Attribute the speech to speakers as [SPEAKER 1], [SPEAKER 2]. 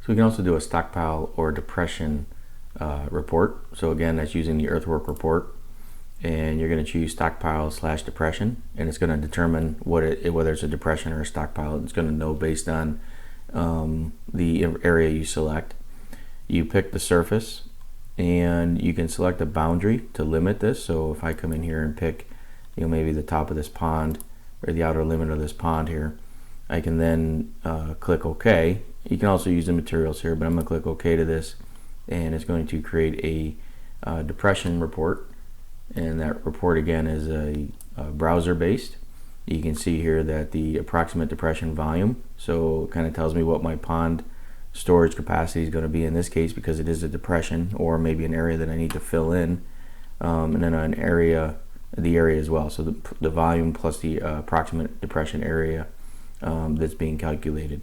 [SPEAKER 1] we can also do a stockpile or depression report. So again, that's using the Earthwork Report, and you're going to choose stockpile / depression, and it's going to determine whether it's a depression or a stockpile. It's going to know based on the area you select. You pick the surface, and you can select a boundary to limit this. So if I come in here and pick, maybe the top of this pond or the outer limit of this pond here, I can then click OK. You can also use the materials here, but I'm going to click OK to this, and it's going to create a depression report. And that report again is a browser based. You can see here that the approximate depression volume, so it kind of tells me what my pond storage capacity is going to be in this case, because it is a depression or maybe an area that I need to fill in, and then the area as well, so the volume plus the approximate depression area that's being calculated.